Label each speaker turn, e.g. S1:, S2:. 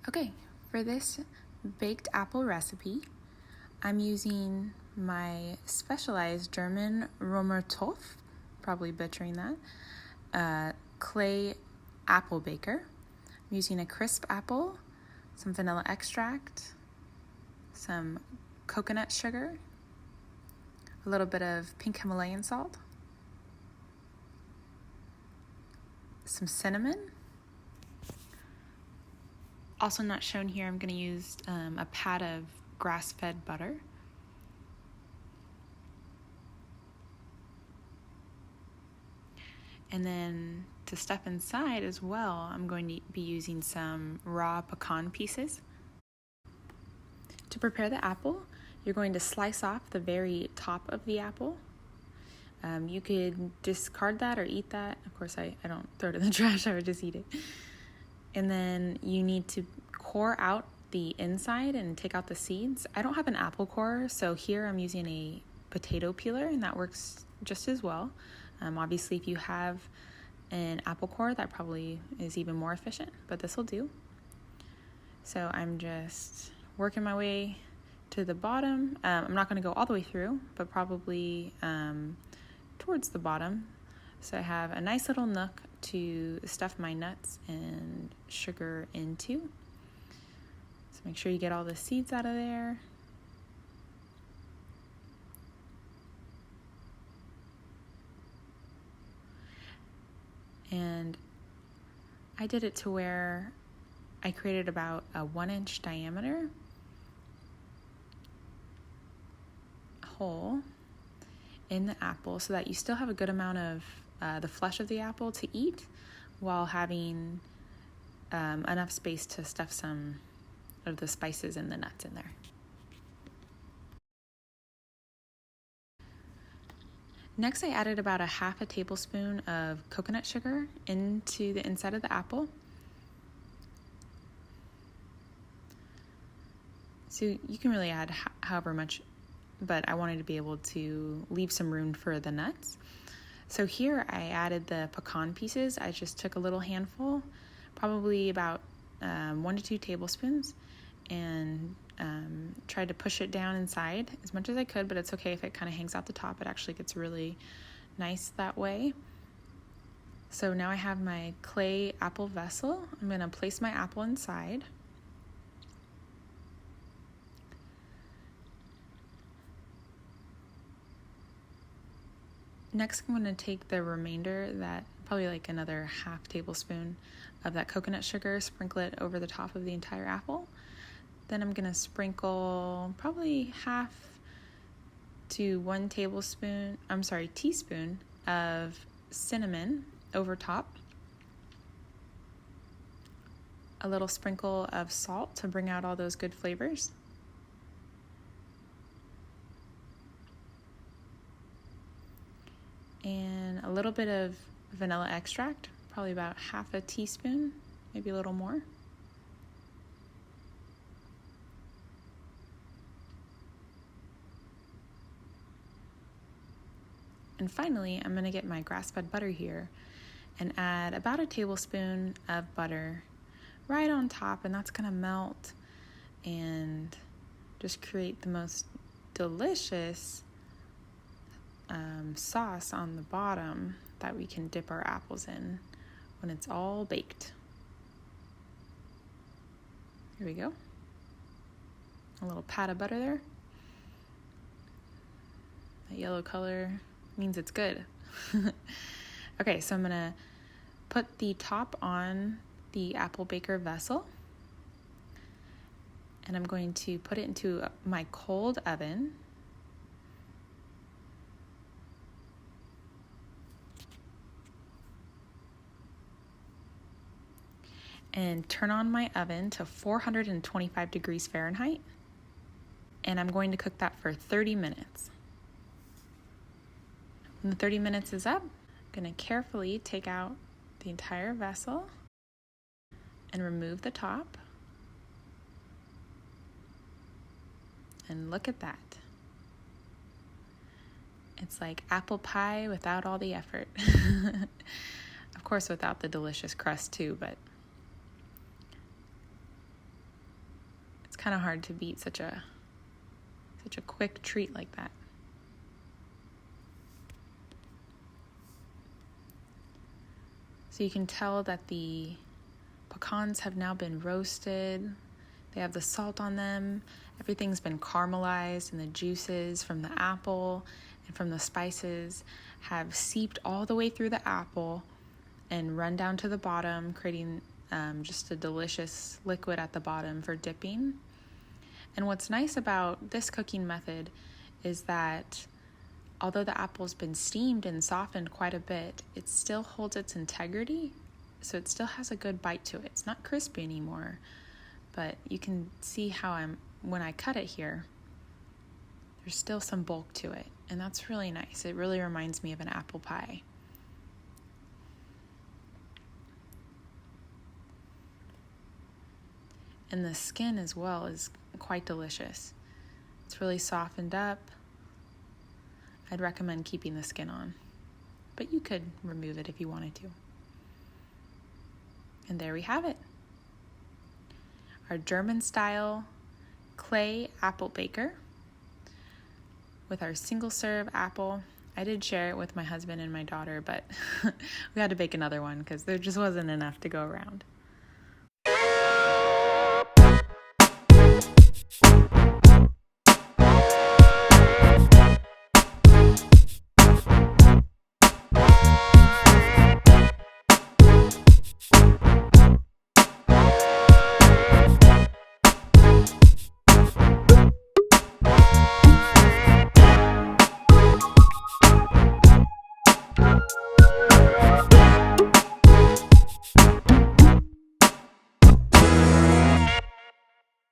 S1: Okay, for this baked apple recipe, I'm using my specialized German Römertopf, probably butchering that, clay apple baker. I'm using a crisp apple, some vanilla extract, some coconut sugar, a little bit of pink Himalayan salt, some cinnamon. Also not shown here, I'm going to use a pat of grass-fed butter. And then to stuff inside as well, I'm going to be using some raw pecan pieces. To prepare the apple, you're going to slice off the very top of the apple. You could discard that or eat that. Of course, I don't throw it in the trash, I would just eat it. And then you need to core out the inside and take out the seeds. I don't have an apple corer, so here I'm using a potato peeler, and that works just as well. Obviously, if you have an apple core, that probably is even more efficient, but this will do. So I'm just working my way to the bottom. I'm not going to go all the way through, but probably towards the bottom. So I have a nice little nook to stuff my nuts and sugar into. So make sure you get all the seeds out of there. And I did it to where I created about a 1-inch diameter hole in the apple so that you still have a good amount of the flesh of the apple to eat while having enough space to stuff some of the spices and the nuts in there. Next, I added about a half a tablespoon of coconut sugar into the inside of the apple. So you can really add however much, but I wanted to be able to leave some room for the nuts. So here I added the pecan pieces. I just took a little handful, probably about 1 to 2 tablespoons, and tried to push it down inside as much as I could, but it's okay if it kind of hangs out the top. It actually gets really nice that way. So now I have my clay apple vessel. I'm going to place my apple inside. Next, I'm going to take the remainder, that probably like another half tablespoon of that coconut sugar, sprinkle it over the top of the entire apple. Then I'm going to sprinkle probably half to 1 teaspoon of cinnamon over top. A little sprinkle of salt to bring out all those good flavors. And a little bit of vanilla extract, probably about half a teaspoon, maybe a little more. And finally, I'm going to get my grass-fed butter here and add about a tablespoon of butter right on top, and that's going to melt and just create the most delicious sauce on the bottom that we can dip our apples in when it's all baked. Here we go. A little pat of butter there. That yellow color means it's good. Okay, so I'm gonna put the top on the apple baker vessel, and I'm going to put it into my cold oven. And turn on my oven to 425 degrees Fahrenheit. And I'm going to cook that for 30 minutes. When the 30 minutes is up, I'm going to carefully take out the entire vessel and remove the top. And look at that. It's like apple pie without all the effort. Of course, without the delicious crust too, but kind of hard to beat such a quick treat like that. So you can tell that the pecans have now been roasted. They have the salt on them. Everything's been caramelized, and the juices from the apple and from the spices have seeped all the way through the apple and run down to the bottom, creating just a delicious liquid at the bottom for dipping. And what's nice about this cooking method is that although the apple's been steamed and softened quite a bit, it still holds its integrity, so it still has a good bite to it. It's not crispy anymore, but you can see how when I cut it here, there's still some bulk to it, and that's really nice. It really reminds me of an apple pie. And the skin as well is quite delicious. It's really softened up. I'd recommend keeping the skin on, but you could remove it if you wanted to. And there we have it. Our German-style clay apple baker with our single-serve apple. I did share it with my husband and my daughter, but we had to bake another one because there just wasn't enough to go around.